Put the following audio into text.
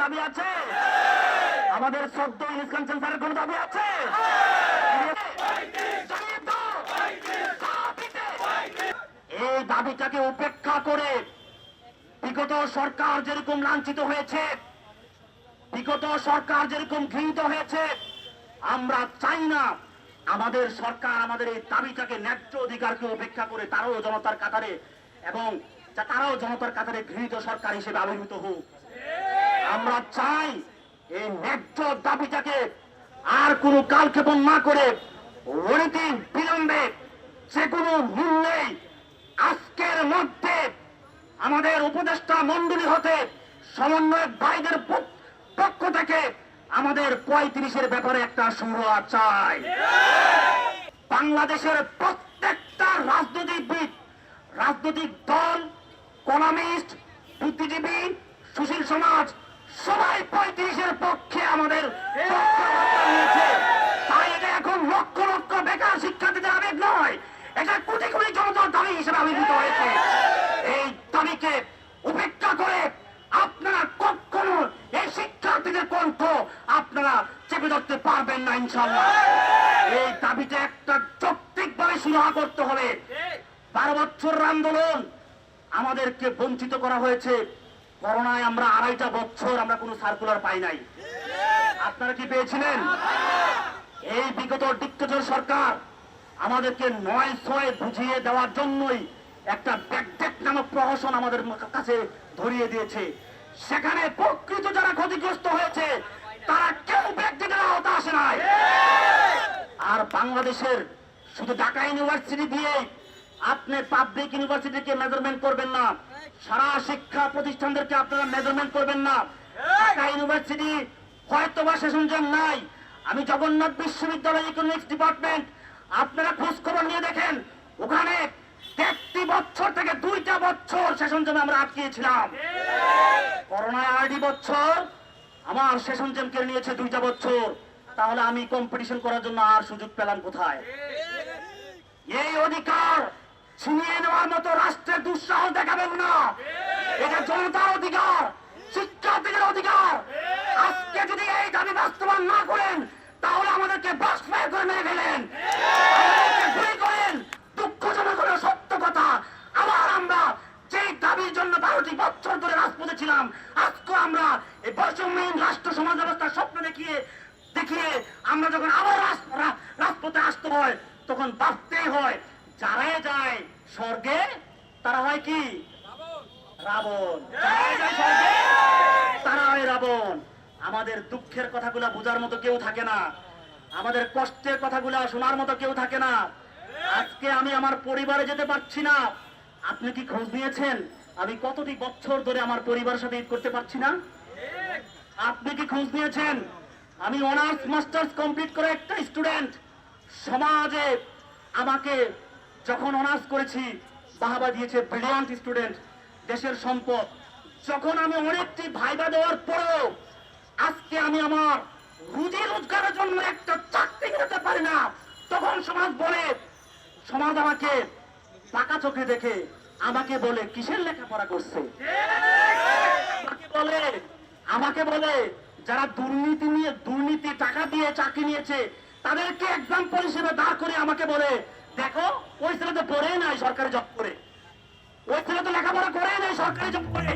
দাবি আছে? আমাদের শ্রদ্ধ ইউনুস খান স্যারের কোন দাবি আছে? এই দাবিটাকে উপেক্ষা করে বিগত সরকার যেরকম লাঞ্ছিত হয়েছে, বিগত সরকার যেরকম ঘৃণিত হয়েছে, আমরা চাই না আমাদের সরকার আমাদের এই দাবিটাকে, ন্যায্য অধিকারকে উপেক্ষা করে তারাও জনতার কাতারে এবং তারাও জনতার কাতারে ঘৃণিত সরকার হিসেবে আবির্ভূত হোক। আমরা চাই এই ন্যায্য দাবিটাকে আর কোনো কালক্ষেপণ না করে অনতি বিলম্বে যে কোনো মূল্যেই আজকের মধ্যে আমাদের উপদেষ্টা মণ্ডলী হতে সমন্বয়ক ভাইদের পক্ষ থেকে আমাদের 35-এর ব্যাপারে একটা সুরা চাই। বাংলাদেশের প্রত্যেকটা রাজনৈতিকবিদ, রাজনৈতিক দল, ইকোনমিস্ট, বুদ্ধিজীবী, সুশীল সমাজ সবাই 35-এর পক্ষে আমাদের নিয়েছে। তাই এটা এখন লক্ষ লক্ষ বেকার শিক্ষার্থীদের আবেগ নয়, এটা কোটি কোটি জনতার দাবি হিসেবে আবির্ভূত হয়েছে। এই দাবিকে উপেক্ষা করে আপনারা কখনো এই শিক্ষার্থীদের কণ্ঠ আপনারা চেপে ধরতে পারবেন না ইনশাআল্লাহ। এই দাবিটা একটা যৌক্তিকভাবে সুরাহা করতে হবে। 12 বছরের আন্দোলন আমাদেরকে বঞ্চিত করা হয়েছে। করোনায় আমরা 2.5 বছর আমরা কোনো সার্কুলার পাই নাই। আপনারা কি পেয়েছিলেন? এই বিগত ডিক্টেটর সরকার আমাদেরকে 9-6 বুঝিয়ে দেওয়ার জন্যই একটা ব্যাকডেট নামক প্রহসন আমাদের কাছে ধরিয়ে দিয়েছে। সেখানে প্রকৃত যারা ক্ষতিগ্রস্ত হয়েছে তারা কেউ ব্যাকডেটের আওতা আসে নাই। আর বাংলাদেশের শুধু ঢাকা ইউনিভার্সিটি দিয়ে আপনি পাবলিক ইউনিভার্সিটিকে মেজারমেন্ট করবেন না, সারা শিক্ষা প্রতিষ্ঠানদেরকে আপনারা মেজারমেন্ট করবেন না। ঢাকা ইউনিভার্সিটি হয়তোবা সেশন নাই, আমি জগন্নাথ বিশ্ববিদ্যালয় ইকোনমিক্স ডিপার্টমেন্ট আপনারা খোঁজ খবর নিয়ে দেখেন, ওখানে 33 বছর থেকে 2টা বছর সেশন জমে আমরা আটকিয়েছিলাম। করোনায় 8 বছর আমার সেশন জম কেড়ে নিয়েছে 2টা বছর। তাহলে আমি কম্পিটিশন করার জন্য আর সুযোগ পেলাম কোথায়? এই অধিকার ছিনিয়ে নেওয়ার মতো রাষ্ট্রের দুঃসাহস দেখাবেন না। এটা জনতার অধিকার, শিক্ষার্থীদের অধিকার। আজকে যদি এই দাবি বাস্তবায়ন না করেন তাহলে আমাদেরকে বাষ্পায় করে মেরে ফেলেন, আমাদেরকে গুলি করেন। দুঃখজনক হলো সত্য কথা, আবার আমরা যেই দাবির জন্য 12টি বছর ধরে রাজপথে ছিলাম, আজকে আমরা এই বৈষম্যহীন রাষ্ট্র সমাজ ব্যবস্থার স্বপ্ন দেখিয়ে আমরা যখন আবার রাজপথে আসতে হয় তখন ভাবতেই হয় যারাই যায় স্বর্গে তারা হয় কি রাবণ, তারা হয় রাবণ। আমাদের দুঃখের কথাগুলা বোঝার মতো কেউ থাকে না, আমাদের কষ্টের কথাগুলা শোনার মতো কেউ থাকে না। আজকে আমি আমার পরিবারে যেতে পারছি না। আপনি কি খোঁজ নিয়েছেন আমি কতটি বছর ধরে আমার পরিবারের সাথে ঈদ করতে পারছি না? আপনি কি খোঁজ নিয়েছেন আমি অনার্স মাস্টার্স কমপ্লিট করে একটা স্টুডেন্ট? সমাজে আমাকে যখন অনার্স করেছি বাহবা দিয়েছে, ব্রিলিয়ান্ট স্টুডেন্ট, দেশের সম্পদ। যখন আমি অনেকটি ভাইবা দেওয়ার পরেও আজকে আমি আমার রুজি রোজগারের জন্য একটা চাকরি করতে পারি না, তখন সমাজ আমাকে পাকা চোখে দেখে আমাকে বলে কিসের লেখাপড়া করছে, আমাকে বলে যারা দুর্নীতি টাকা দিয়ে চাকরি নিয়েছে তাদেরকে এক্সাম্পল হিসেবে দাঁড় করে আমাকে বলে দেখো ওই ছেলে তো পড়েই নাই সরকারি জব করে, ওই ছেলে তো লেখাপড়া করেই নাই সরকারি জব করে।